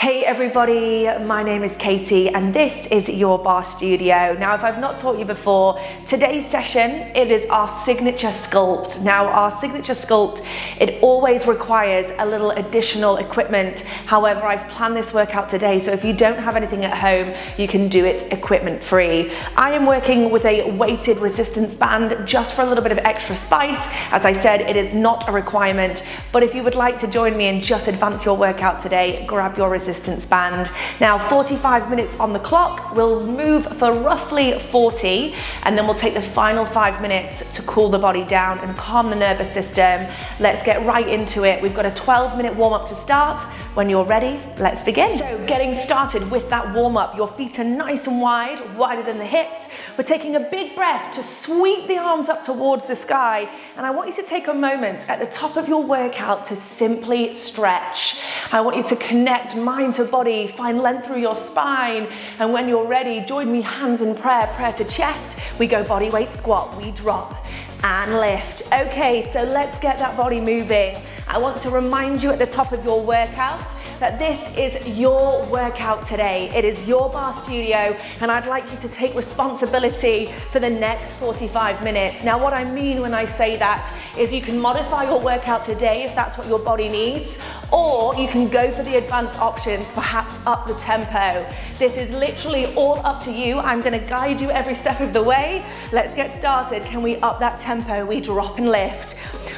Hey everybody, my name is Katy and this is Your Barre Studio. Now, if I've not taught you before, today's session, it is our signature sculpt. Now, our signature sculpt, it always requires a little additional equipment. However, I've planned this workout today, so if you don't have anything at home, you can do it equipment free. I am working with a weighted resistance band just for a little bit of extra spice. As I said, it is not a requirement, but if you would like to join me and just advance your workout today, grab your resistance band. Now, 45 minutes on the clock. We'll move for roughly 40, and then we'll take the final 5 minutes to cool the body down and calm the nervous system. Let's get right into it. We've got a 12-minute warm-up to start. When you're ready, let's begin. So, getting started with that warm-up, your feet are nice and wide, wider than the hips. We're taking a big breath to sweep the arms up towards the sky, and I want you to take a moment at the top of your workout to simply stretch. I want you to connect mind to body, find length through your spine, and when you're ready, join me hands in prayer, prayer to chest. We go body weight squat, we drop and lift. Okay, so let's get that body moving. I want to remind you at the top of your workout that this is your workout today. It is your Barre Studio, and I'd like you to take responsibility for the next 45 minutes. Now, what I mean when I say that is you can modify your workout today if that's what your body needs, or you can go for the advanced options, perhaps up the tempo. This is literally all up to you. I'm gonna guide you every step of the way. Let's get started. Can we up that tempo? We drop and lift.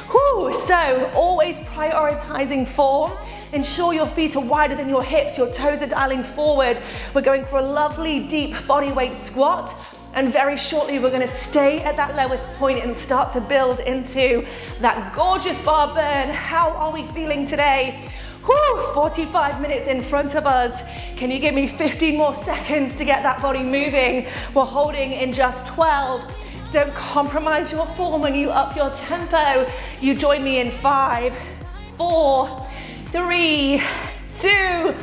Whew. So always prioritizing form. Ensure your feet are wider than your hips, your toes are dialing forward. We're going for a lovely deep body weight squat. And very shortly, we're gonna stay at that lowest point and start to build into that gorgeous bar burn. How are we feeling today? Whew, 45 minutes in front of us. Can you give me 15 more seconds to get that body moving? We're holding in just 12. Don't compromise your form when you up your tempo. You join me in 5, 4, 3, 2,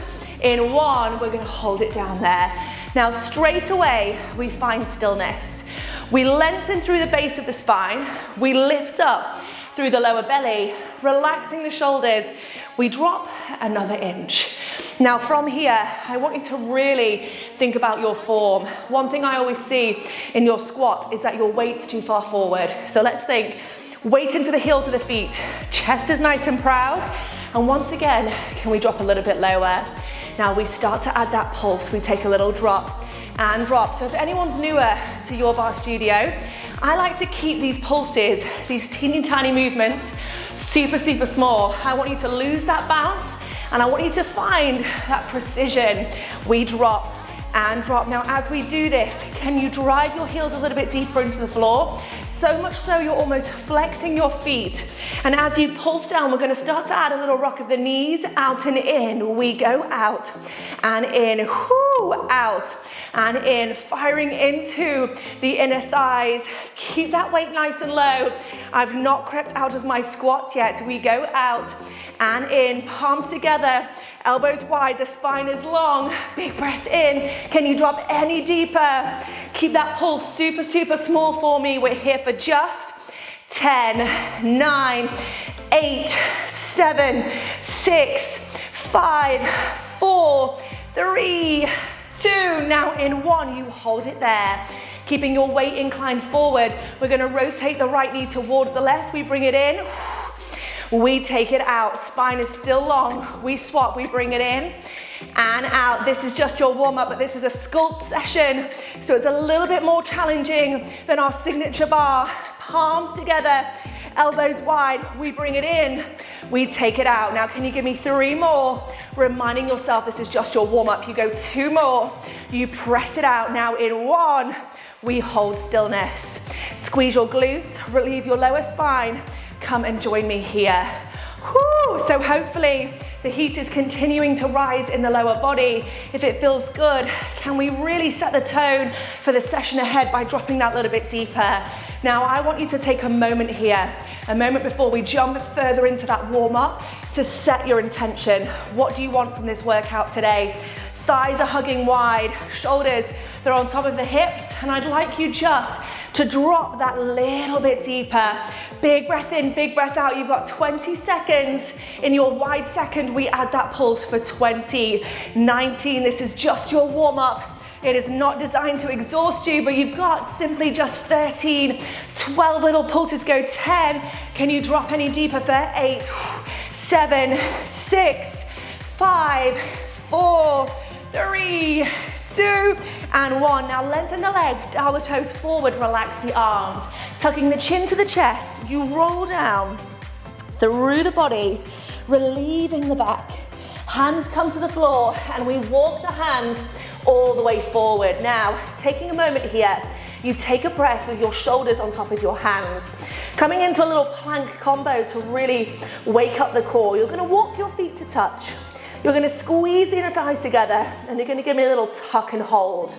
in 1. We're gonna hold it down there. Now, straight away, we find stillness. We lengthen through the base of the spine. We lift up through the lower belly, relaxing the shoulders. We drop another inch. Now, from here, I want you to really think about your form. One thing I always see in your squat is that your weight's too far forward. So let's think, weight into the heels of the feet. Chest is nice and proud. And once again, can we drop a little bit lower? Now we start to add that pulse. We take a little drop and drop. So if anyone's newer to Your Barre Studio, I like to keep these pulses, these teeny tiny movements, super, super small. I want you to lose that bounce and I want you to find that precision. We drop and drop. Now, as we do this, can you drive your heels a little bit deeper into the floor? So much so you're almost flexing your feet. And as you pulse down, we're gonna start to add a little rock of the knees, out and in. We go out and in, whoo, out and in, firing into the inner thighs. Keep that weight nice and low. I've not crept out of my squat yet. We go out and in, palms together, elbows wide, the spine is long. Big breath in. Can you drop any deeper? Keep that pulse super, super small for me. We're here for just 10, 9, 8, 7, 6, 5, 4, 3, 2. Now in 1, you hold it there. Keeping your weight inclined forward. We're gonna rotate the right knee towards the left. We bring it in. We take it out. Spine is still long. We swap, we bring it in and out. This is just your warm-up, but this is a sculpt session, so it's a little bit more challenging than our signature bar. Palms together, elbows wide, we bring it in, we take it out. Now, can you give me 3 more? Reminding yourself this is just your warm-up. You go 2 more, you press it out. Now in 1, we hold stillness. Squeeze your glutes, relieve your lower spine. Come and join me here. Whew. So hopefully the heat is continuing to rise in the lower body. If it feels good, can we really set the tone for the session ahead by dropping that little bit deeper? Now, I want you to take a moment here, a moment before we jump further into that warm-up, to set your intention. What do you want from this workout today? Thighs are hugging wide, shoulders, they're on top of the hips, and I'd like you just to drop that little bit deeper. Big breath in, big breath out. You've got 20 seconds. In your wide second, we add that pulse for 20, 19. This is just your warm up. It is not designed to exhaust you, but you've got simply just 13, 12 little pulses. Go 10. Can you drop any deeper for 8, 7, 6, 5, 4, 3, 2, and 1. Now lengthen the legs, dial the toes forward, relax the arms. Tucking the chin to the chest, you roll down through the body, relieving the back. Hands come to the floor, and we walk the hands all the way forward. Now, taking a moment here, you take a breath with your shoulders on top of your hands. Coming into a little plank combo to really wake up the core. You're gonna walk your feet to touch. You're gonna squeeze the inner thighs together, and you're gonna give me a little tuck and hold.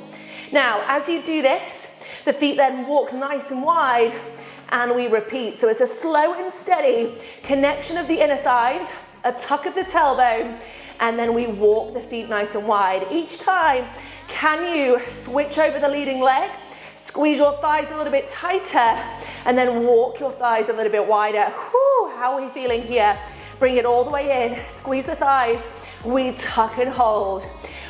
Now, as you do this, the feet then walk nice and wide, and we repeat. So it's a slow and steady connection of the inner thighs, a tuck of the tailbone, and then we walk the feet nice and wide. Each time, can you switch over the leading leg, squeeze your thighs a little bit tighter, and then walk your thighs a little bit wider. Whew, how are we feeling here? Bring it all the way in, squeeze the thighs, we tuck and hold.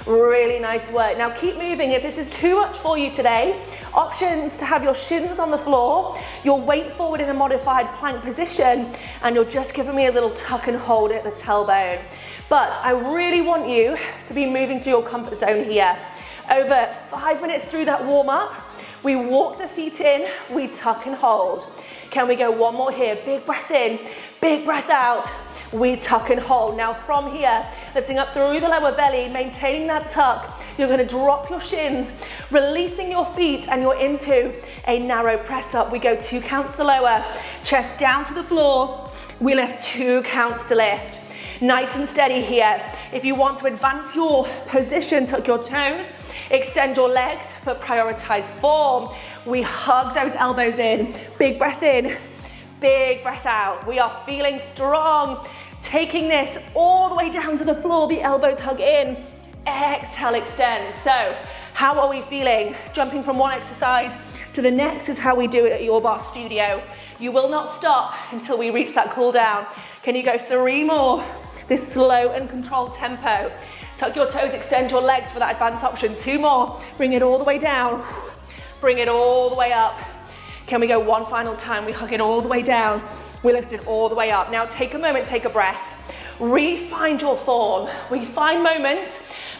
Really nice work. Now keep moving. If this is too much for you today, options to have your shins on the floor, your weight forward in a modified plank position, and you're just giving me a little tuck and hold at the tailbone. But I really want you to be moving to your comfort zone here. Over 5 minutes through that warm up, we walk the feet in, we tuck and hold. Can we go one more here? Big breath in, big breath out. We tuck and hold. Now from here, lifting up through the lower belly, maintaining that tuck, you're gonna drop your shins, releasing your feet, and you're into a narrow press up. We go 2 counts to lower, chest down to the floor, we lift 2 counts to lift. Nice and steady here. If you want to advance your position, tuck your toes, extend your legs, but prioritize form. We hug those elbows in, big breath in, big breath out. We are feeling strong. Taking this all the way down to the floor, the elbows hug in. Exhale, extend. So, how are we feeling? Jumping from one exercise to the next is how we do it at Your Barre Studio. You will not stop until we reach that cool down. Can you go 3 more? This slow and controlled tempo. Tuck your toes, extend your legs for that advanced option. 2 more. Bring it all the way down. Bring it all the way up. Can we go 1 final time? We hug it all the way down. We lift it all the way up. Now take a moment, take a breath. Re-find your form. We find moments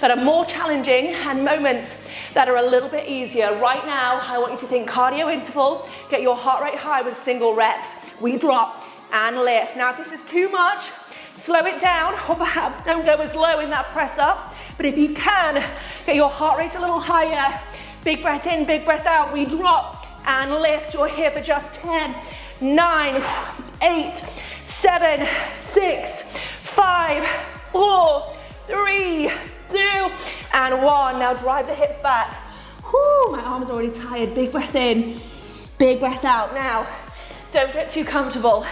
that are more challenging and moments that are a little bit easier. Right now, I want you to think cardio interval. Get your heart rate high with single reps. We drop and lift. Now if this is too much, slow it down, or perhaps don't go as low in that press up. But if you can, get your heart rate a little higher. Big breath in, big breath out. We drop and lift. You're here for just 10, 9, 8, 7, 6, 5, 4, 3, 2, and 1. Now drive the hips back. Whew, my arms are already tired. Big breath in, big breath out. Now, don't get too comfortable.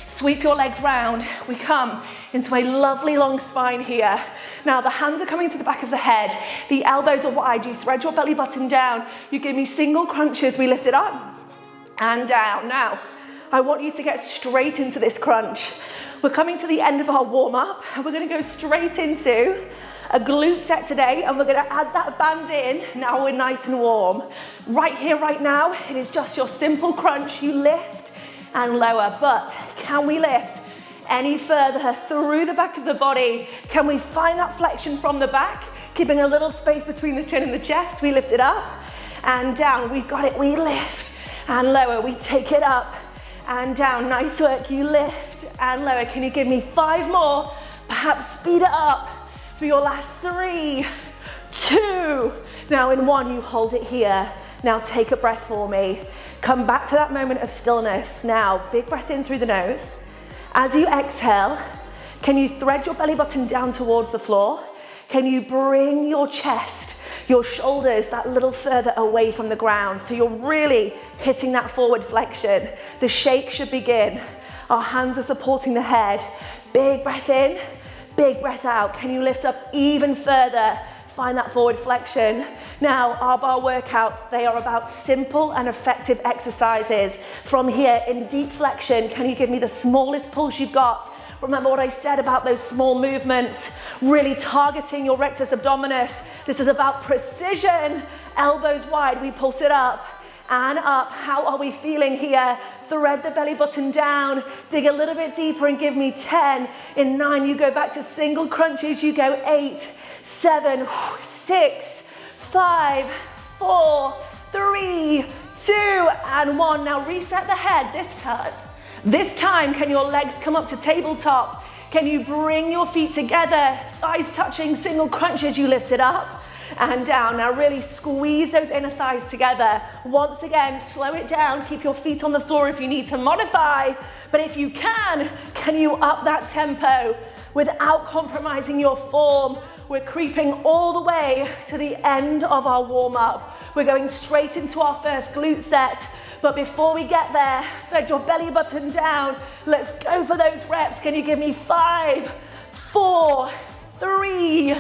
Sweep your legs round. We come into a lovely long spine here. Now the hands are coming to the back of the head. The elbows are wide. You thread your belly button down. You give me single crunches. We lift it up and down. Now, I want you to get straight into this crunch. We're coming to the end of our warm up, and we're gonna go straight into a glute set today, and we're gonna add that band in. Now we're nice and warm. Right here, right now, it is just your simple crunch. You lift and lower, but can we lift any further through the back of the body? Can we find that flexion from the back, keeping a little space between the chin and the chest? We lift it up and down. We've got it. We lift and lower. We take it up and down. Nice work. You lift and lower. Can you give me 5 more? Perhaps speed it up for your last 3, 2. Now in 1, you hold it here. Now take a breath for me. Come back to that moment of stillness. Now, big breath in through the nose. As you exhale, can you thread your belly button down towards the floor? Can you bring your chest, your shoulders that little further away from the ground? So you're really hitting that forward flexion. The shake should begin. Our hands are supporting the head. Big breath in, big breath out. Can you lift up even further Find that forward flexion. Now, our barre workouts, they are about simple and effective exercises. From here, in deep flexion, can you give me the smallest pulse you've got? Remember what I said about those small movements, really targeting your rectus abdominis. This is about precision. Elbows wide, we pulse it up and up. How are we feeling here? Thread the belly button down, dig a little bit deeper and give me 10. In 9, you go back to single crunches, you go 8, 7, 6, 5, 4, 3, 2, and 1. Now reset the head this time. This time, can your legs come up to tabletop? Can you bring your feet together? Thighs touching, single crunches, you lift it up and down. Now really squeeze those inner thighs together. Once again, slow it down. Keep your feet on the floor if you need to modify. But if you can you up that tempo without compromising your form? We're creeping all the way to the end of our warm-up. We're going straight into our first glute set. But before we get there, thread your belly button down. Let's go for those reps. Can you give me 5, 4, 3,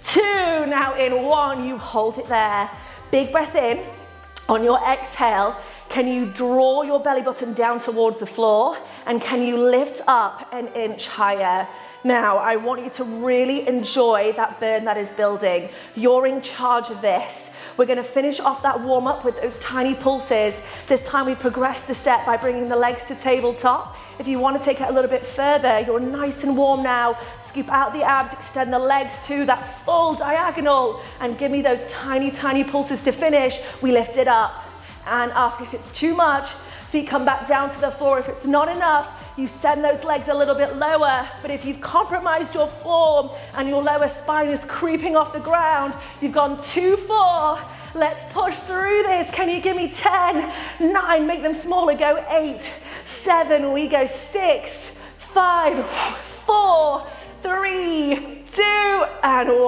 2. Now in 1, you hold it there. Big breath in. On your exhale, can you draw your belly button down towards the floor? And can you lift up an inch higher? Now, I want you to really enjoy that burn that is building. You're in charge of this. We're going to finish off that warm-up with those tiny pulses. This time we progress the set by bringing the legs to tabletop. If you want to take it a little bit further, you're nice and warm now. Scoop out the abs, extend the legs to that full diagonal, and give me those tiny, tiny pulses to finish. We lift it up and up. If it's too much, feet come back down to the floor. If it's not enough, you send those legs a little bit lower. But if you've compromised your form and your lower spine is creeping off the ground, you've gone too far. Let's push through this. Can you give me 10, 9, make them smaller, go 8, 7, we go 6, 5, 4, 3, 2, and 1.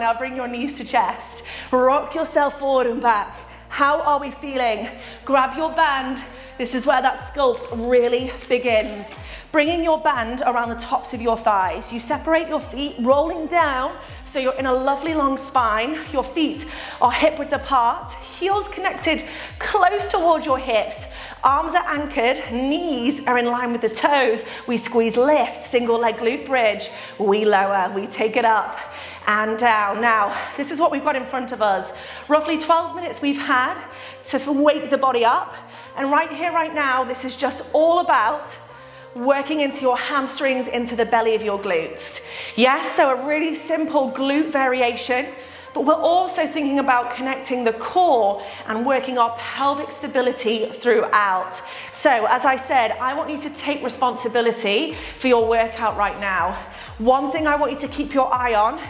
Now bring your knees to chest. Rock yourself forward and back. How are we feeling? Grab your band. This is where that sculpt really begins. Bringing your band around the tops of your thighs. You separate your feet, rolling down, so you're in a lovely long spine. Your feet are hip width apart, heels connected close towards your hips. Arms are anchored, knees are in line with the toes. We squeeze, lift, single leg glute bridge. We lower, we take it up and down. Now, this is what we've got in front of us. Roughly 12 minutes we've had to wake the body up. And right here, right now, this is just all about working into your hamstrings, into the belly of your glutes. Yes, so a really simple glute variation, but we're also thinking about connecting the core and working our pelvic stability throughout. So as I said, I want you to take responsibility for your workout right now. One thing I want you to keep your eye on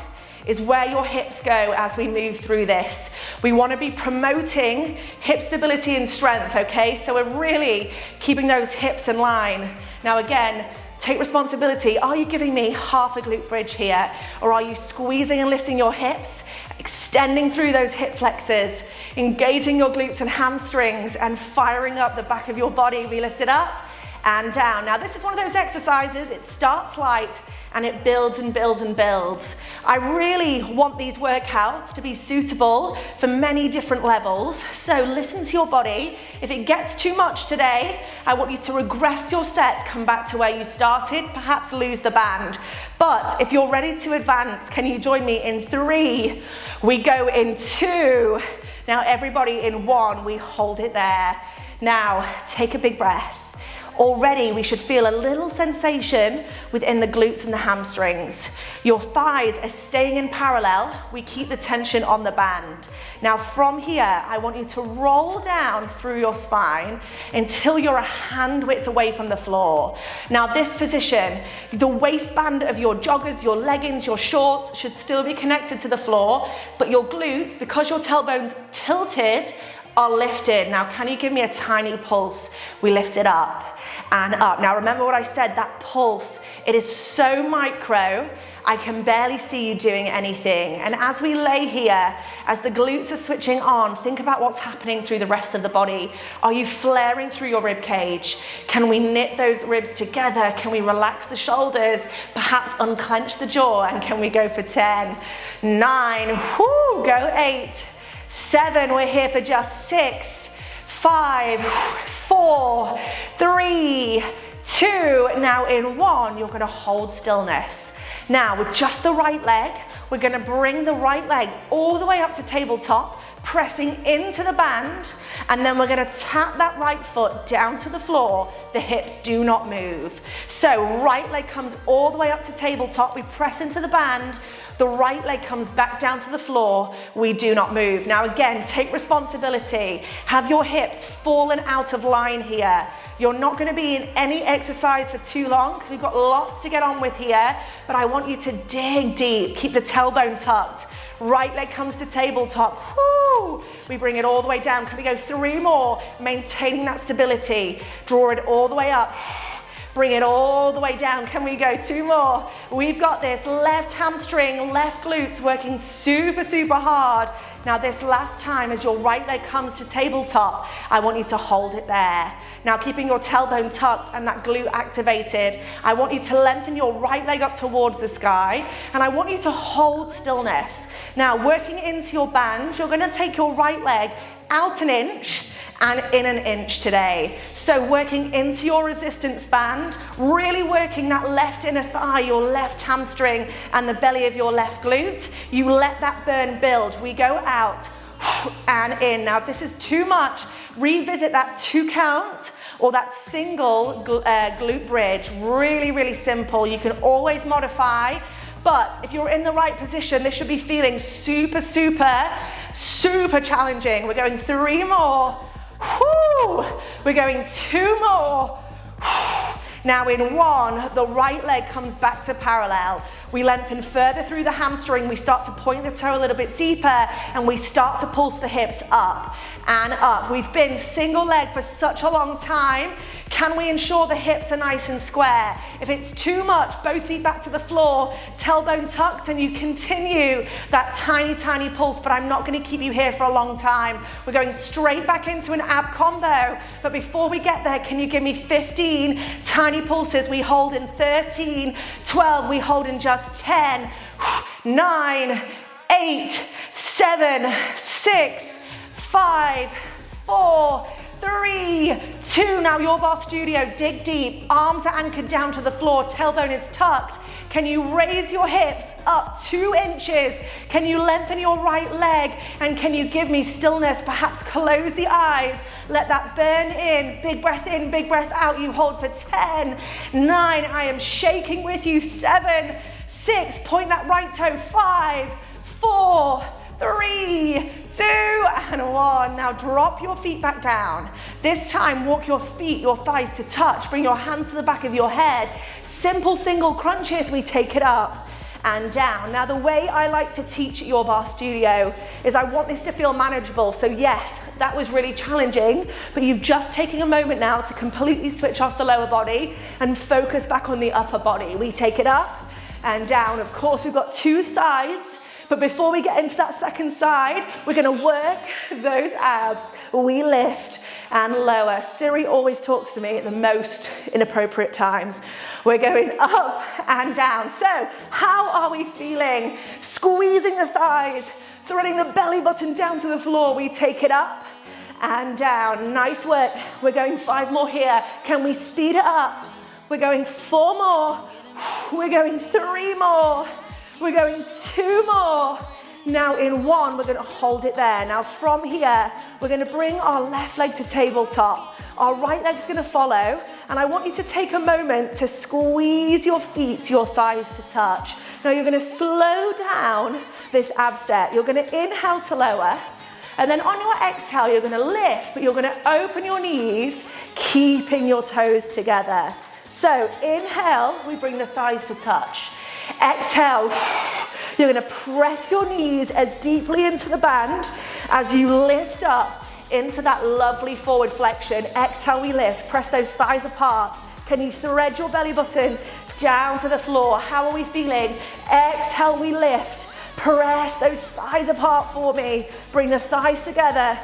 is where your hips go as we move through this. We want to be promoting hip stability and strength, okay? So we're really keeping those hips in line. Now again, take responsibility. Are you giving me half a glute bridge here? Or are you squeezing and lifting your hips, extending through those hip flexors, engaging your glutes and hamstrings and firing up the back of your body? We lift it up and down. Now this is one of those exercises, it starts light and it builds and builds and builds. I really want these workouts to be suitable for many different levels. So listen to your body. If it gets too much today, I want you to regress your set, come back to where you started, perhaps lose the band. But if you're ready to advance, can you join me in 3? We go in 2. Now everybody in 1, we hold it there. Now take a big breath. Already we should feel a little sensation within the glutes and the hamstrings. Your thighs are staying in parallel. We keep the tension on the band. Now from here, I want you to roll down through your spine until you're a hand width away from the floor. Now this position, the waistband of your joggers, your leggings, your shorts should still be connected to the floor, but your glutes, because your tailbone's tilted, are lifted. Now can you give me a tiny pulse? We lift it up and up. Now remember what I said, that pulse, it is so micro I can barely see you doing anything. And as we lay here, as the glutes are switching on, think about what's happening through the rest of the body. Are you flaring through your rib cage? Can we knit those ribs together? Can we relax the shoulders? Perhaps unclench the jaw, and can we go for 10, 9, whoo, go 8, 7, we're here for just 6, 5, 4, 3, 2, now in 1, you're gonna hold stillness. Now with just the right leg, we're gonna bring the right leg all the way up to tabletop, pressing into the band, and then we're gonna tap that right foot down to the floor. The hips do not move. So right leg comes all the way up to tabletop, we press into the band, the right leg comes back down to the floor, we do not move. Now again, take responsibility. Have your hips fallen out of line here. You're not going to be in any exercise for too long because we've got lots to get on with here, but I want you to dig deep, keep the tailbone tucked. Right leg comes to tabletop, whoo! We bring it all the way down. Can we go 3 more? Maintaining that stability. Draw it all the way up. Bring it all the way down. Can we go 2 more? We've got this. Left hamstring, left glutes working super, super hard. Now this last time, as your right leg comes to tabletop, I want you to hold it there. Now keeping your tailbone tucked and that glute activated, I want you to lengthen your right leg up towards the sky, and I want you to hold stillness. Now working into your band, you're gonna take your right leg out 1 inch and in 1 inch today. So working into your resistance band, really working that left inner thigh, your left hamstring, and the belly of your left glute. You let that burn build. We go out and in. Now if this is too much, revisit that 2 count or that single glute bridge. Really, really simple. You can always modify, but if you're in the right position, this should be feeling super, super, super challenging. We're going 3 more. Whoo! We're going 2 more. Now in 1, the right leg comes back to parallel. We lengthen further through the hamstring. We start to point the toe a little bit deeper, and we start to pulse the hips up and up. We've been single leg for such a long time. Can we ensure the hips are nice and square? If it's too much, both feet back to the floor, tailbone tucked, and you continue that tiny, tiny pulse, but I'm not gonna keep you here for a long time. We're going straight back into an ab combo, but before we get there, can you give me 15 tiny pulses? We hold in 13, 12, we hold in just 10, 9, 8, 7, 6, 5, 4, 3, 2, now your Barre Studio, dig deep, arms are anchored down to the floor, tailbone is tucked. Can you raise your hips up 2 inches? Can you lengthen your right leg? And can you give me stillness? Perhaps close the eyes, let that burn in, big breath out. You hold for 10, 9, I am shaking with you, 7, 6, point that right toe, 5, 4, 3, 2, and 1. Now drop your feet back down. This time, walk your feet, your thighs to touch. Bring your hands to the back of your head. Simple single crunches, we take it up and down. Now the way I like to teach at Your Barre Studio is I want this to feel manageable. So yes, that was really challenging, but you've just taken a moment now to completely switch off the lower body and focus back on the upper body. We take it up and down. Of course, we've got 2 sides. But before we get into that second side, we're gonna work those abs. We lift and lower. Siri always talks to me at the most inappropriate times. We're going up and down. So how are we feeling? Squeezing the thighs, threading the belly button down to the floor. We take it up and down. Nice work. We're going 5 more here. Can we speed it up? We're going 4 more. We're going 3 more. We're going 2 more. Now in 1, we're gonna hold it there. Now from here, we're gonna bring our left leg to tabletop. Our right leg's gonna follow, and I want you to take a moment to squeeze your feet, your thighs to touch. Now you're gonna slow down this ab set. You're gonna inhale to lower, and then on your exhale, you're gonna lift, but you're gonna open your knees, keeping your toes together. So inhale, we bring the thighs to touch. Exhale, you're gonna press your knees as deeply into the band as you lift up into that lovely forward flexion. Exhale, we lift, press those thighs apart. Can you thread your belly button down to the floor. How are we feeling? Exhale, we lift. Press those thighs apart for me. Bring the thighs together.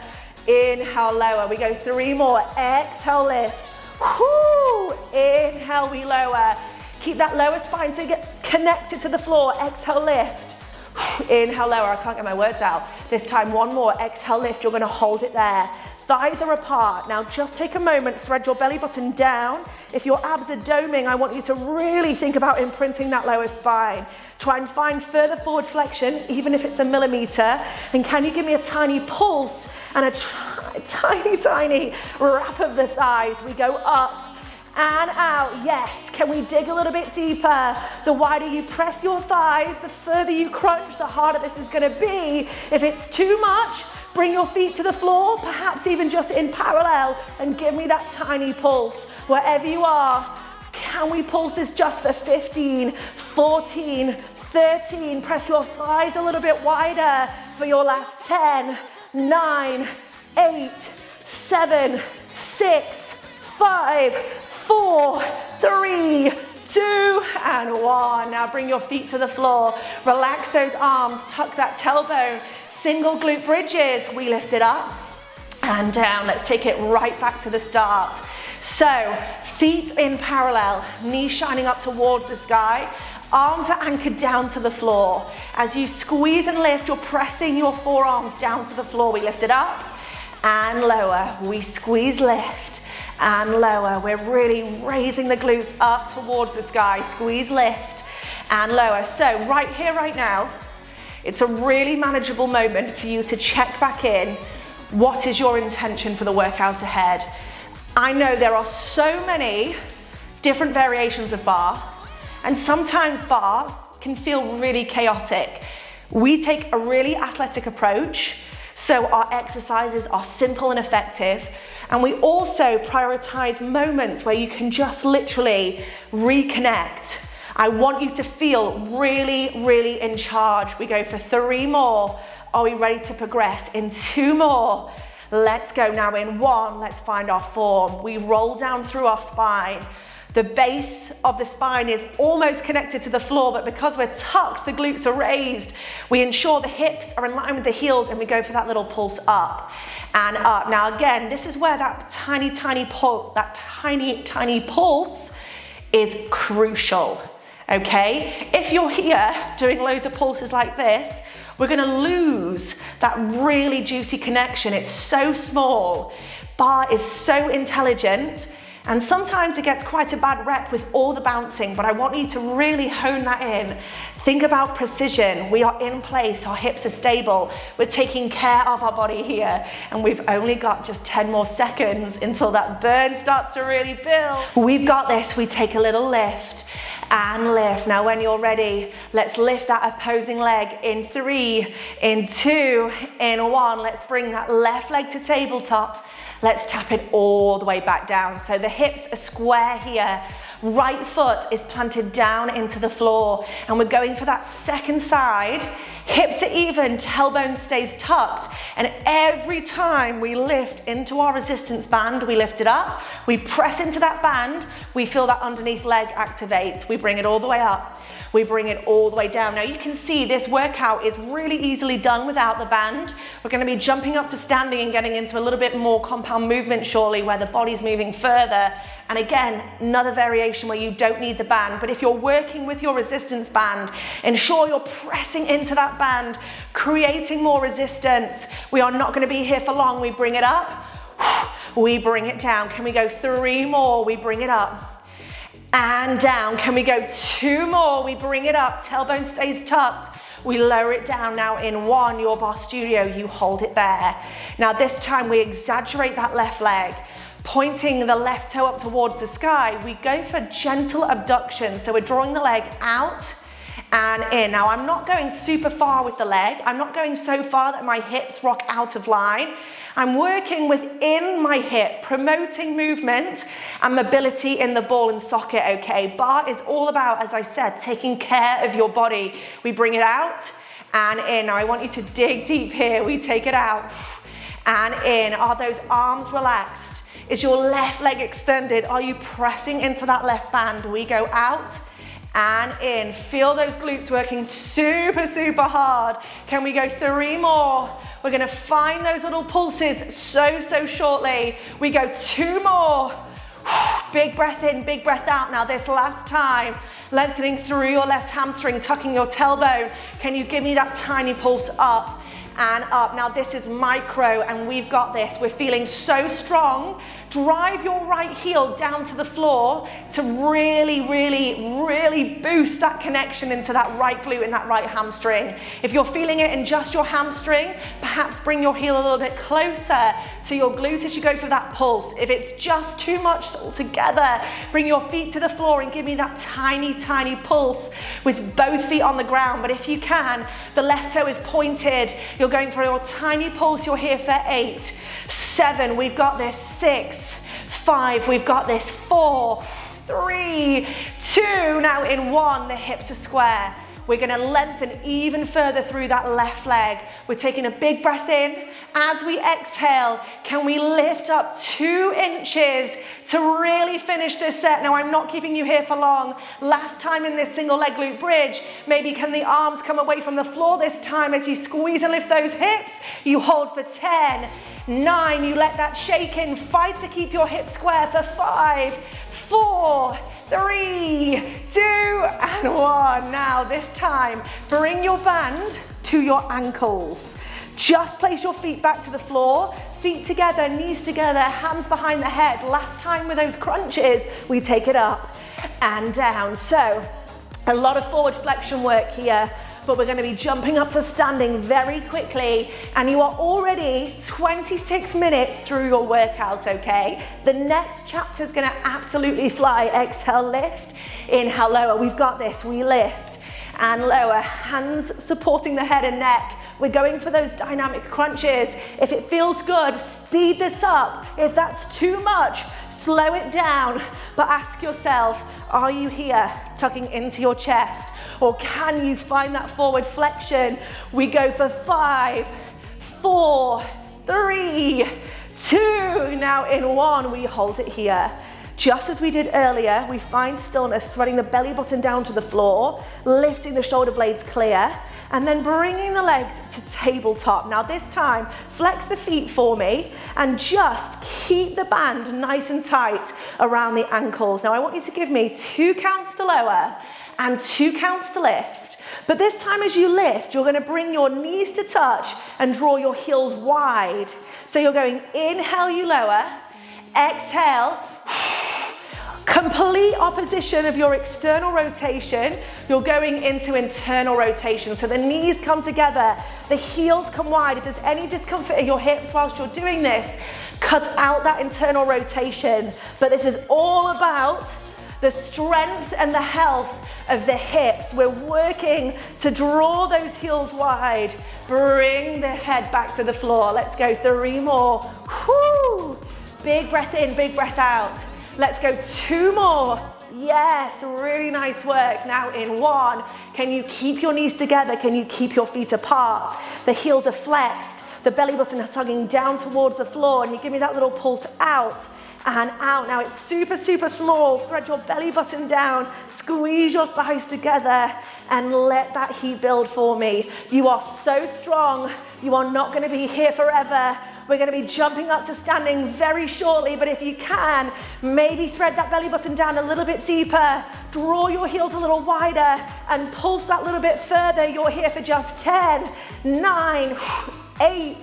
Inhale, lower. We go 3 more. Exhale, lift. Whoo! Inhale, we lower. Keep that lower spine to get connected to the floor. Exhale, lift. Inhale, lower. I can't get my words out. This time, 1 more. Exhale, lift. You're going to hold it there. Thighs are apart. Now just take a moment, thread your belly button down. If your abs are doming, I want you to really think about imprinting that lower spine. Try and find further forward flexion, even if it's a millimeter. And can you give me a tiny pulse and a tiny wrap of the thighs? We go up and out. Yes, can we dig a little bit deeper? The wider you press your thighs, the further you crunch, the harder this is gonna be. If it's too much, bring your feet to the floor, perhaps even just in parallel, and give me that tiny pulse. Wherever you are, can we pulse this just for 15, 14, 13? Press your thighs a little bit wider for your last 10, 9, 8, 7, 6, 5, 4, 3, 2, and 1. Now bring your feet to the floor. Relax those arms, tuck that tailbone. Single glute bridges, we lift it up and down. Let's take it right back to the start. So, feet in parallel, knees shining up towards the sky, arms are anchored down to the floor. As you squeeze and lift, you're pressing your forearms down to the floor. We lift it up and lower. We squeeze, lift and lower. We're really raising the glutes up towards the sky. Squeeze, lift and lower. So, right here, right now, it's a really manageable moment for you to check back in. What is your intention for the workout ahead? I know there are so many different variations of barre, and sometimes barre can feel really chaotic. We take a really athletic approach, so our exercises are simple and effective, and we also prioritize moments where you can just literally reconnect. I want you to feel really in charge. We go for 3 more. Are we ready to progress? In 2 more. Let's go. Now in 1, let's find our form. We roll down through our spine. The base of the spine is almost connected to the floor, but because we're tucked, the glutes are raised. We ensure the hips are in line with the heels, and we go for that little pulse up and up. Now again, this is where that tiny pulse is crucial. Okay, if you're here doing loads of pulses like this, we're gonna lose that really juicy connection. It's so small. Barre is so intelligent, and sometimes it gets quite a bad rep with all the bouncing, but I want you to really hone that in. Think about precision. We are in place, our hips are stable. We're taking care of our body here, and we've only got just 10 more seconds until that burn starts to really build. We've got this. We take a little lift and lift. Now when you're ready, let's lift that opposing leg in 3, in 2, in 1. Let's bring that left leg to tabletop. Let's tap it all the way back down. So the hips are square here. Right foot is planted down into the floor, and we're going for that second side. Hips are even, tailbone stays tucked, and every time we lift into our resistance band, we lift it up, we press into that band, we feel that underneath leg activate. We bring it all the way up, we bring it all the way down. Now you can see this workout is really easily done without the band. We're going to be jumping up to standing and getting into a little bit more compound movement shortly, where the body's moving further. And again, another variation where you don't need the band, but if you're working with your resistance band, ensure you're pressing into that band, creating more resistance. We are not going to be here for long. We bring it up, we bring it down. Can we go 3 more? We bring it up and down. Can we go 2 more? We bring it up, tailbone stays tucked. We lower it down. Now in 1, Your Barre Studio, you hold it there. Now this time we exaggerate that left leg, pointing the left toe up towards the sky. We go for gentle abduction. So we're drawing the leg out and in. Now I'm not going super far with the leg. I'm not going so far that my hips rock out of line. I'm working within my hip, promoting movement and mobility in the ball and socket, okay? Barre is all about, as I said, taking care of your body. We bring it out and in. Now I want you to dig deep here. We take it out and in. Are those arms relaxed? Is your left leg extended? Are you pressing into that left band? We go out and in. Feel those glutes working super, super hard. Can we go 3 more? We're gonna find those little pulses so, so shortly. We go 2 more. Big breath in, big breath out. Now this last time, lengthening through your left hamstring, tucking your tailbone. Can you give me that tiny pulse up and up? Now this is micro and we've got this. We're feeling so strong. Drive your right heel down to the floor to really, really, really boost that connection into that right glute and that right hamstring. If you're feeling it in just your hamstring, perhaps bring your heel a little bit closer to your glute as you go for that pulse. If it's just too much altogether, bring your feet to the floor and give me that tiny, tiny pulse with both feet on the ground. But if you can, the left toe is pointed. You're going for your tiny pulse. You're here for 8, 7, we've got this, 6, 5, we've got this, 4, 3, 2, now in 1, the hips are square. We're gonna lengthen even further through that left leg. We're taking a big breath in. As we exhale, can we lift up 2 inches to really finish this set? Now I'm not keeping you here for long. Last time in this single leg glute bridge, maybe can the arms come away from the floor this time as you squeeze and lift those hips? You hold for 10, 9, you let that shake in. Fight to keep your hips square for 5, 4, 3, 2, and 1. Now this time, bring your band to your ankles. Just place your feet back to the floor, feet together, knees together, hands behind the head. Last time with those crunches, we take it up and down. So a lot of forward flexion work here, but we're gonna be jumping up to standing very quickly, and you are already 26 minutes through your workout, okay? The next chapter is gonna absolutely fly. Exhale, lift, inhale, lower. We've got this, we lift and lower, hands supporting the head and neck. We're going for those dynamic crunches. If it feels good, speed this up. If that's too much, slow it down. But ask yourself, are you here tucking into your chest? Or can you find that forward flexion? We go for 5, 4, 3, 2. Now in 1, we hold it here. Just as we did earlier, we find stillness, threading the belly button down to the floor, lifting the shoulder blades clear, and then bringing the legs to tabletop. Now this time, flex the feet for me and just keep the band nice and tight around the ankles. Now I want you to give me 2 counts to lower and 2 counts to lift. But this time as you lift, you're gonna bring your knees to touch and draw your heels wide. So you're going inhale, you lower, exhale, complete opposition of your external rotation. You're going into internal rotation. So the knees come together, the heels come wide. If there's any discomfort in your hips whilst you're doing this, cut out that internal rotation. But this is all about the strength and the health of the hips. We're working to draw those heels wide. Bring the head back to the floor. Let's go 3 more. Whoo! Big breath in, big breath out. Let's go 2 more. Yes, really nice work. Now in 1, can you keep your knees together? Can you keep your feet apart? The heels are flexed. The belly button is hugging down towards the floor, and you give me that little pulse out and out. Now it's super, super small. Thread your belly button down, squeeze your thighs together, and let that heat build for me. You are so strong. You are not gonna be here forever. We're gonna be jumping up to standing very shortly, but if you can, maybe thread that belly button down a little bit deeper, draw your heels a little wider, and pulse that little bit further. You're here for just 10, 9, 8,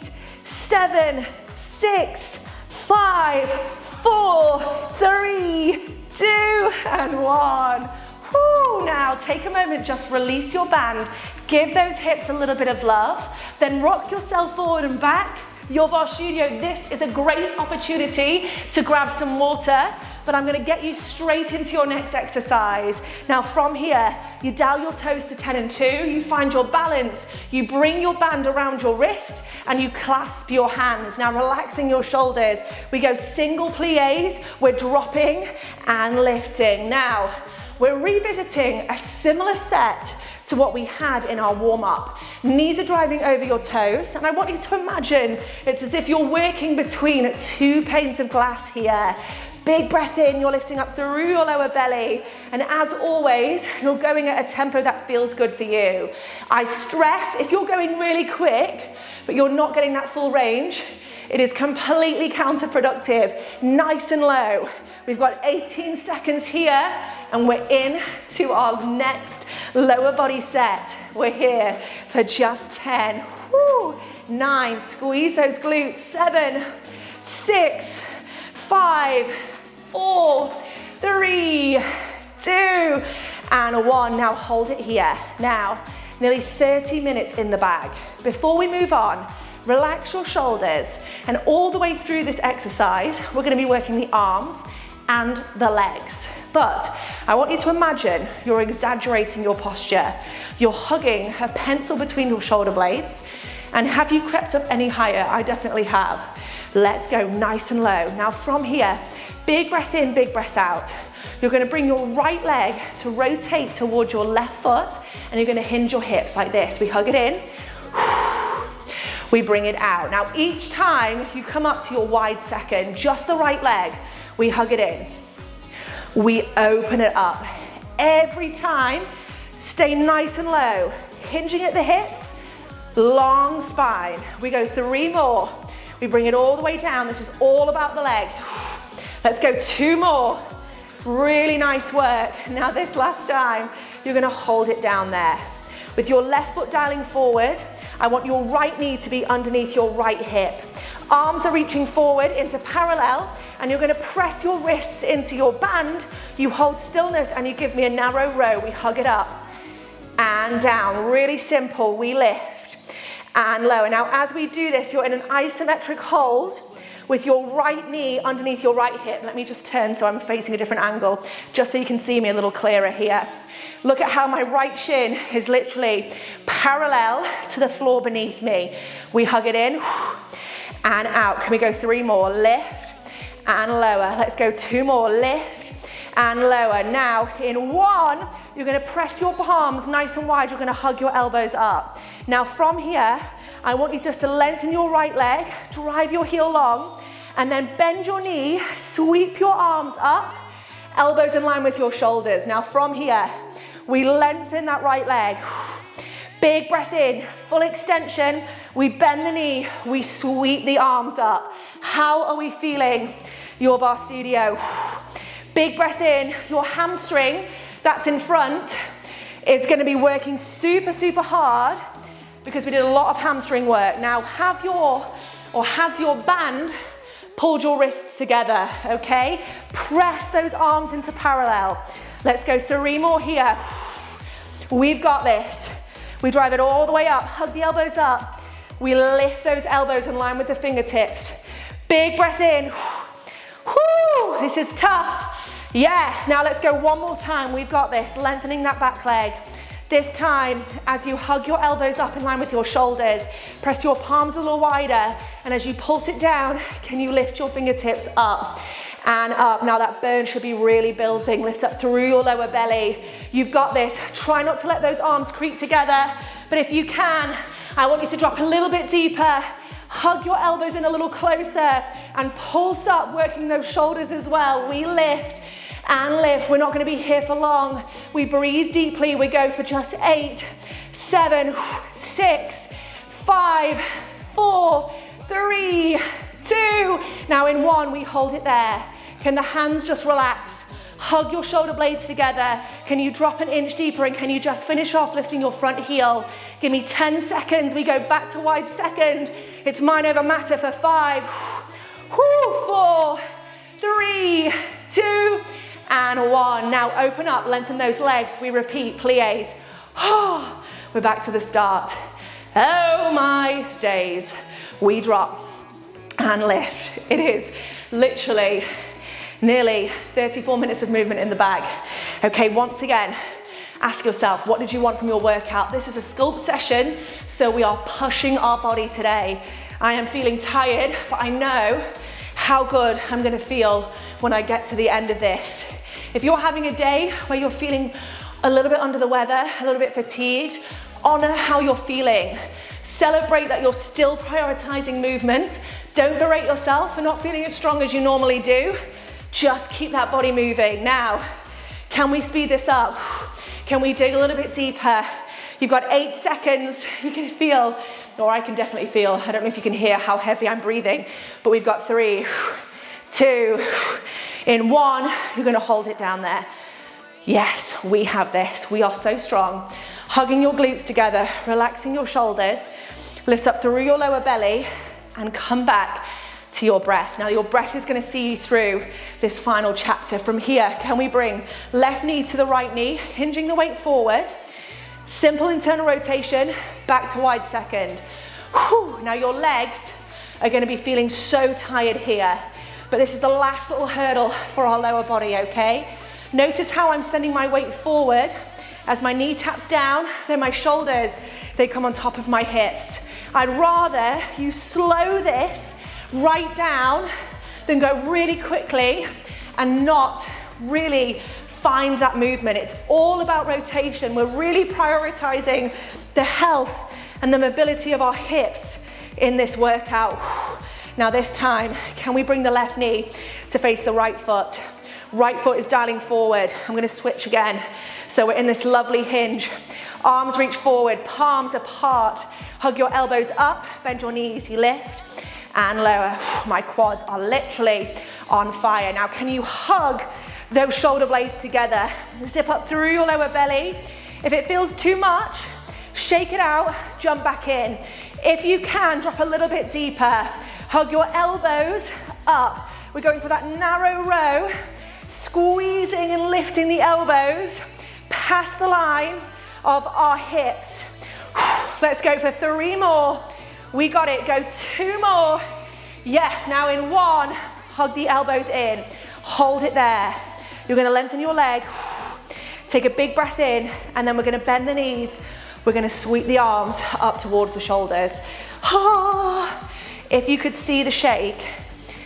7, 6, 5, 4, 3, 2, and 1. Woo. Now take a moment, just release your band, give those hips a little bit of love, then rock yourself forward and back. Your Barre Studio, this is a great opportunity to grab some water, but I'm gonna get you straight into your next exercise. Now from here, you dial your toes to 10 and 2, you find your balance, you bring your band around your wrist, and you clasp your hands. Now relaxing your shoulders. We go single plies, we're dropping and lifting. Now, we're revisiting a similar set to what we had in our warm-up. Knees are driving over your toes, and I want you to imagine it's as if you're working between 2 panes of glass here. Big breath in, you're lifting up through your lower belly. And as always, you're going at a tempo that feels good for you. I stress, if you're going really quick, but you're not getting that full range, it is completely counterproductive. Nice and low. We've got 18 seconds here, and we're in to our next lower body set. We're here for just 10. Woo. 9, squeeze those glutes. 7, 6, 5, 4, 3, 2, and 1. Now hold it here. Now, nearly 30 minutes in the bag. Before we move on, relax your shoulders, and all the way through this exercise, we're going to be working the arms and the legs. But I want you to imagine you're exaggerating your posture. You're hugging a pencil between your shoulder blades. And have you crept up any higher? I definitely have. Let's go nice and low. Now from here, big breath in, big breath out. You're going to bring your right leg to rotate towards your left foot, and you're going to hinge your hips like this. We hug it in, we bring it out. Now each time you come up to your wide second, just the right leg, we hug it in, we open it up. Every time, stay nice and low, hinging at the hips, long spine. We go 3 more. We bring it all the way down. This is all about the legs. Let's go 2 more. Really nice work. Now this last time, you're gonna hold it down there. With your left foot dialing forward, I want your right knee to be underneath your right hip. Arms are reaching forward into parallel, and you're gonna press your wrists into your band. You hold stillness and you give me a narrow row. We hug it up and down. Really simple. We lift and lower. Now as we do this, you're in an isometric hold with your right knee underneath your right hip. Let me just turn so I'm facing a different angle, just so you can see me a little clearer here. Look at how my right shin is literally parallel to the floor beneath me. We hug it in and out. Can we go 3 more? Lift and lower. Let's go 2 more. Lift and lower. Now in 1, you're going to press your palms nice and wide. You're going to hug your elbows up. Now from here, I want you just to lengthen your right leg, drive your heel long, and then bend your knee, sweep your arms up, elbows in line with your shoulders. Now from here, we lengthen that right leg. Big breath in, full extension. We bend the knee, we sweep the arms up. How are we feeling? Your Barre Studio. Big breath in, your hamstring that's in front is going to be working super, super hard because we did a lot of hamstring work. Now has your band pulled your wrists together, okay? Press those arms into parallel. Let's go 3 more here. We've got this. We drive it all the way up, hug the elbows up. We lift those elbows in line with the fingertips. Big breath in. Whoo, this is tough. Yes, now let's go 1 more time. We've got this, lengthening that back leg. This time, as you hug your elbows up in line with your shoulders, press your palms a little wider, and as you pulse it down, can you lift your fingertips up and up? Now that burn should be really building. Lift up through your lower belly. You've got this. Try not to let those arms creep together, but if you can, I want you to drop a little bit deeper. Hug your elbows in a little closer and pulse up, working those shoulders as well. We lift and lift. We're not going to be here for long. We breathe deeply. We go for just 8, 7, 6, 5, 4, 3, 2. Now in 1, we hold it there. Can the hands just relax? Hug your shoulder blades together. Can you drop an inch deeper, and can you just finish off lifting your front heel? Give me 10 seconds. We go back to wide second. It's mind over matter for 5, 4, 3, 2, and 1. Now open up, lengthen those legs. We repeat, plies. We're back to the start. Oh my days. We drop and lift. It is literally nearly 34 minutes of movement in the bag. Okay, once again, ask yourself, what did you want from your workout? This is a sculpt session, so we are pushing our body today. I am feeling tired, but I know how good I'm gonna feel when I get to the end of this. If you're having a day where you're feeling a little bit under the weather, a little bit fatigued, honor how you're feeling. Celebrate that you're still prioritizing movement. Don't berate yourself for not feeling as strong as you normally do. Just keep that body moving. Now, can we speed this up? Can we dig a little bit deeper? You've got 8 seconds. You can feel, or I can definitely feel, I don't know if you can hear how heavy I'm breathing, but we've got 3, 2, in 1, you're gonna hold it down there. Yes, we have this. We are so strong. Hugging your glutes together, relaxing your shoulders, lift up through your lower belly and come back to your breath. Now your breath is gonna see you through this final chapter. From here, can we bring left knee to the right knee, hinging the weight forward, simple internal rotation, back to wide second. Whew. Now your legs are gonna be feeling so tired here, but this is the last little hurdle for our lower body, okay? Notice how I'm sending my weight forward. As my knee taps down, then my shoulders, they come on top of my hips. I'd rather you slow this right down than go really quickly and not really find that movement. It's all about rotation. We're really prioritizing the health and the mobility of our hips in this workout. Now this time, can we bring the left knee to face the right foot? Right foot is dialing forward. I'm gonna switch again. So we're in this lovely hinge. Arms reach forward, palms apart. Hug your elbows up, bend your knees, you lift and lower. My quads are literally on fire. Now can you hug those shoulder blades together? Zip up through your lower belly. If it feels too much, shake it out, jump back in. If you can, drop a little bit deeper. Hug your elbows up. We're going for that narrow row, squeezing and lifting the elbows past the line of our hips. Let's go for 3 more. We got it, go 2 more. Yes, now in 1, hug the elbows in, hold it there. You're gonna lengthen your leg, take a big breath in, and then we're gonna bend the knees. We're gonna sweep the arms up towards the shoulders. If you could see the shake,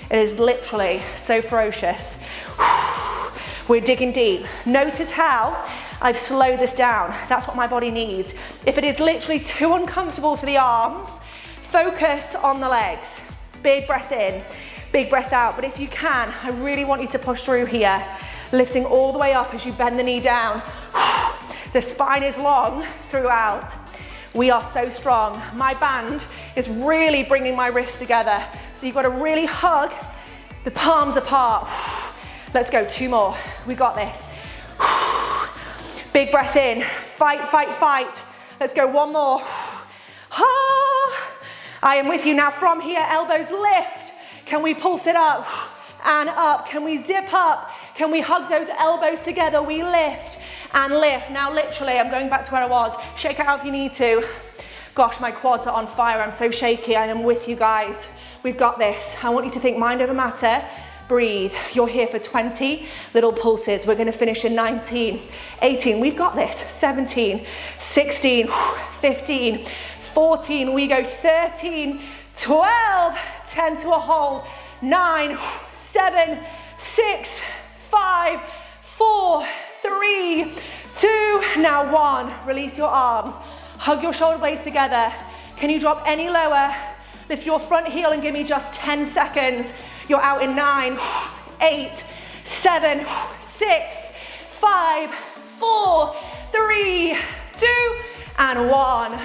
it is literally so ferocious. We're digging deep. Notice how I've slowed this down. That's what my body needs. If it is literally too uncomfortable for the arms, focus on the legs. Big breath in, big breath out. But if you can, I really want you to push through here, lifting all the way up as you bend the knee down. The spine is long throughout. We are so strong. My band is really bringing my wrists together. So you've got to really hug the palms apart. Let's go, 2 more. We got this. Big breath in, fight, fight, fight. Let's go, 1 more. I am with you now. From here, elbows lift. Can we pulse it up and up? Can we zip up? Can we hug those elbows together? We lift and lift. Now literally, I'm going back to where I was. Shake it out if you need to. Gosh, my quads are on fire. I'm so shaky. I am with you guys. We've got this. I want you to think mind over matter. Breathe. You're here for 20 little pulses. We're gonna finish in 19, 18. We've got this. 17, 16, 15, 14. We go 13, 12, 10 to a hold. 9, 7, 6, 5, 4, 3, 2. Now 1. Release your arms. Hug your shoulder blades together. Can you drop any lower? Lift your front heel and give me just 10 seconds. You're out in 9, 8, 7, 6, 5, 4, 3, 2, and 1.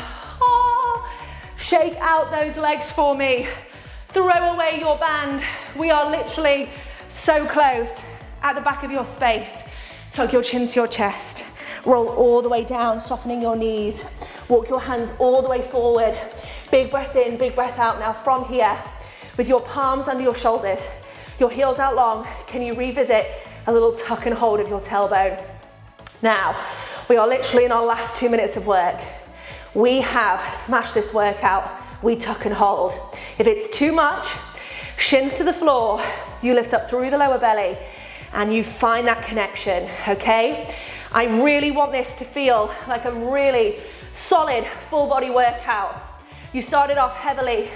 Shake out those legs for me. Throw away your band. We are literally so close at the back of your space. Tug your chin to your chest. Roll all the way down, softening your knees. Walk your hands all the way forward. Big breath in, big breath out. Now from here, with your palms under your shoulders, your heels out long, can you revisit a little tuck and hold of your tailbone? Now, we are literally in our last 2 minutes of work. We have smashed this workout. We tuck and hold. If it's too much, shins to the floor, you lift up through the lower belly and you find that connection, okay? I really want this to feel like a really solid full body workout. You started off heavily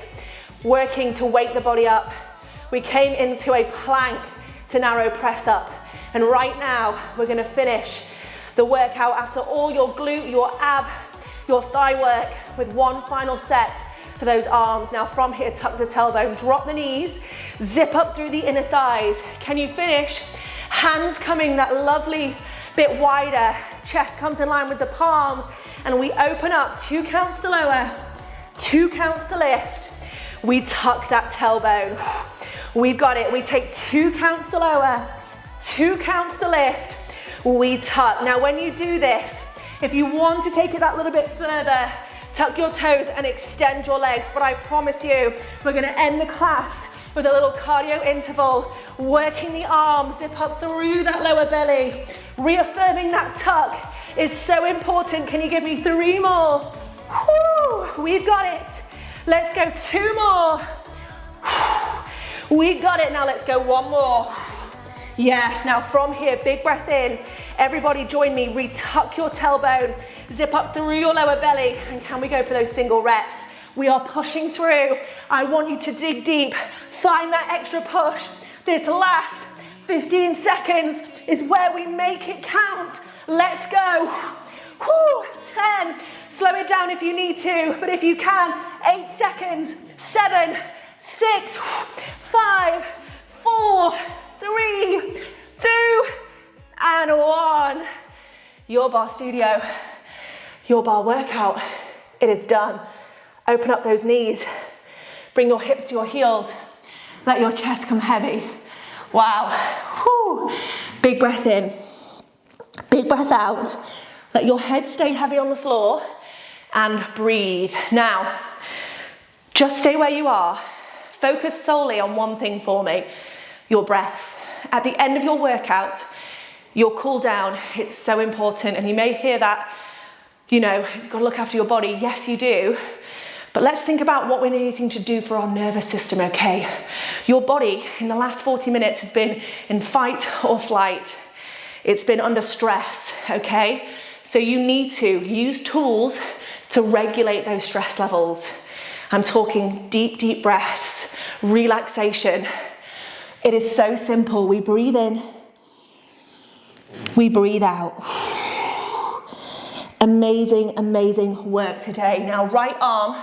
working to wake the body up. We came into a plank to narrow press up. And right now, we're gonna finish the workout after all your glute, your ab, your thigh work with 1 final set for those arms. Now from here, tuck the tailbone, drop the knees, zip up through the inner thighs. Can you finish? Hands coming that lovely bit wider, chest comes in line with the palms, and we open up, 2 counts to lower, 2 counts to lift. We tuck that tailbone. We've got it. We take 2 counts to lower, 2 counts to lift. We tuck. Now when you do this, if you want to take it that little bit further, tuck your toes and extend your legs. But I promise you, we're gonna end the class with a little cardio interval, working the arms, zip up through that lower belly. Reaffirming that tuck is so important. Can you give me 3 more? Woo, we've got it. Let's go 2 more. We've got it. Now let's go 1 more. Yes, now from here, big breath in. Everybody join me, retuck your tailbone, zip up through your lower belly, and can we go for those single reps? We are pushing through. I want you to dig deep, find that extra push. This last 15 seconds is where we make it count. Let's go. Woo, 10. Slow it down if you need to, but if you can, 8 seconds, 7, 6, 5, 4, 3, 2, and 1. Your Barre Studio, your barre workout, it is done. Open up those knees, bring your hips to your heels, let your chest come heavy. Wow, whew. Big breath in, big breath out. Let your head stay heavy on the floor and breathe. Now, just stay where you are. Focus solely on one thing for me, your breath. At the end of your workout, your cool down, it's so important. And you may hear that, you know, you've got to look after your body. Yes, you do. But let's think about what we're needing to do for our nervous system, okay? Your body in the last 40 minutes has been in fight or flight. It's been under stress, okay? So you need to use tools to regulate those stress levels. I'm talking deep, deep breaths, relaxation. It is so simple. We breathe in, we breathe out. Amazing, amazing work today. Now, right arm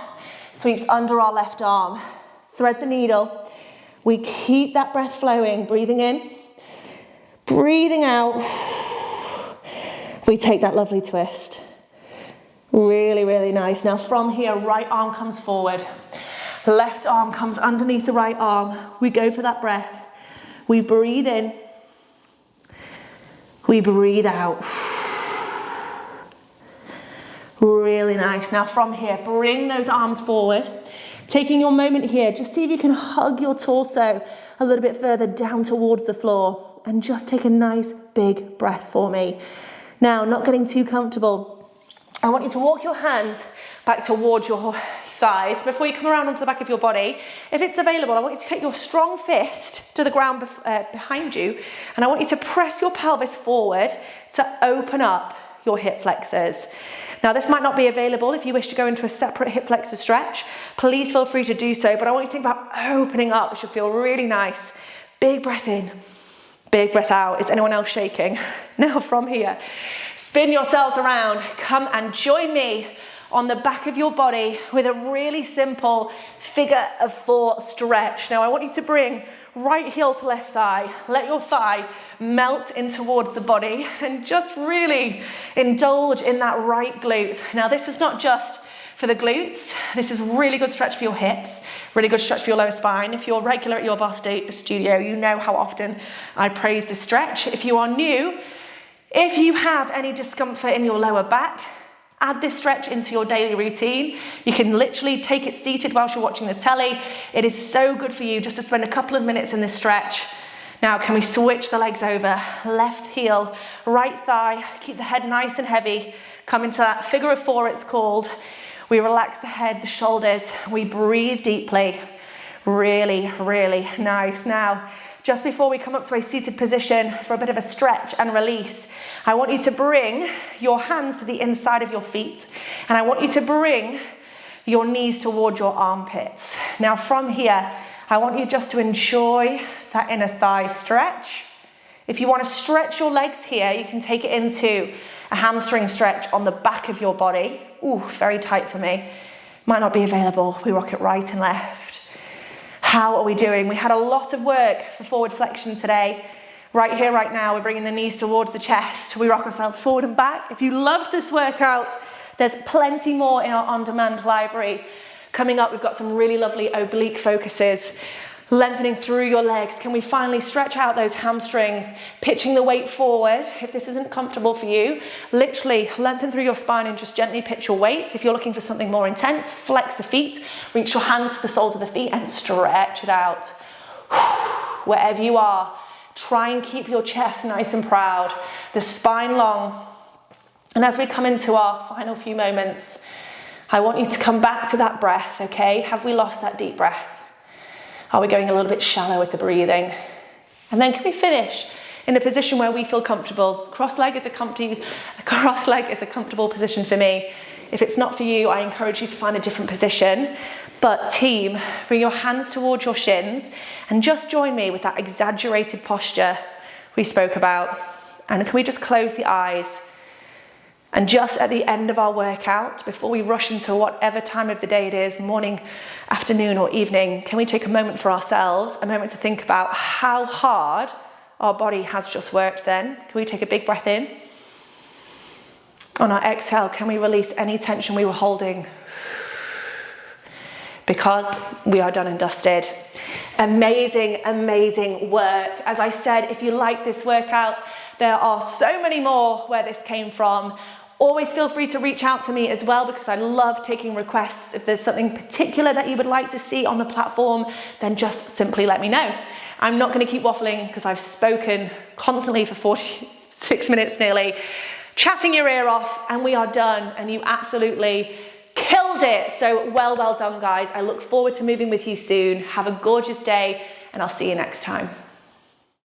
sweeps under our left arm. Thread the needle. We keep that breath flowing, breathing in, breathing out. We take that lovely twist. Really, really nice. Now from here, right arm comes forward. Left arm comes underneath the right arm. We go for that breath. We breathe in. We breathe out. Really nice. Now from here, bring those arms forward. Taking your moment here, just see if you can hug your torso a little bit further down towards the floor and just take a nice big breath for me. Now, not getting too comfortable. I want you to walk your hands back towards your thighs before you come around onto the back of your body. If it's available, I want you to take your strong fist to the ground behind you, and I want you to press your pelvis forward to open up your hip flexors. Now, this might not be available if you wish to go into a separate hip flexor stretch. Please feel free to do so, but I want you to think about opening up. It should feel really nice. Big breath in, big breath out. Is anyone else shaking? Now from here, spin yourselves around. Come and join me on the back of your body with a really simple figure of 4 stretch. Now I want you to bring right heel to left thigh. Let your thigh melt in towards the body and just really indulge in that right glute. Now this is not just for the glutes. This is really good stretch for your hips, really good stretch for your lower spine. If you're regular at Your Barre Studio, you know how often I praise this stretch. If you are new, if you have any discomfort in your lower back, add this stretch into your daily routine. You can literally take it seated whilst you're watching the telly. It is so good for you just to spend a couple of minutes in this stretch. Now, can we switch the legs over? Left heel, right thigh, keep the head nice and heavy. Come into that figure of 4, it's called. We relax the head, the shoulders. We breathe deeply. Really, really nice. Now, just before we come up to a seated position for a bit of a stretch and release, I want you to bring your hands to the inside of your feet, and I want you to bring your knees toward your armpits. Now from here, I want you just to enjoy that inner thigh stretch. If you want to stretch your legs here, you can take it into a hamstring stretch on the back of your body. Ooh, very tight for me. might not be available. We rock it right and left. How are we doing? We had a lot of work for forward flexion today. Right here, right now, we're bringing the knees towards the chest. We rock ourselves forward and back. If you loved this workout, there's plenty more in our on-demand library. Coming up, we've got some really lovely oblique focuses. Lengthening through your legs. Can we finally stretch out those hamstrings? Pitching the weight forward. If this isn't comfortable for you, literally lengthen through your spine and just gently pitch your weight. If you're looking for something more intense, flex the feet, reach your hands to the soles of the feet and stretch it out. Wherever you are, try and keep your chest nice and proud, the spine long. And as we come into our final few moments, I want you to come back to that breath, okay? Have we lost that deep breath? Are we going a little bit shallow with the breathing? And then can we finish in a position where we feel comfortable? Cross-leg is a comfortable position for me. If it's not for you, I encourage you to find a different position. But team, bring your hands towards your shins and just join me with that exaggerated posture we spoke about. And can we just close the eyes? And just at the end of our workout, before we rush into whatever time of the day it is, morning, afternoon or evening, can we take a moment for ourselves, a moment to think about how hard our body has just worked then? Can we take a big breath in? On our exhale, can we release any tension we were holding? Because we are done and dusted. Amazing, amazing work. As I said, if you like this workout, there are so many more where this came from. Always feel free to reach out to me as well, because I love taking requests. If there's something particular that you would like to see on the platform, then just simply let me know. I'm not going to keep waffling because I've spoken constantly for 46 minutes nearly, chatting your ear off, and we are done. And you absolutely killed it. So well done, guys. I look forward to moving with you soon. Have a gorgeous day, and I'll see you next time.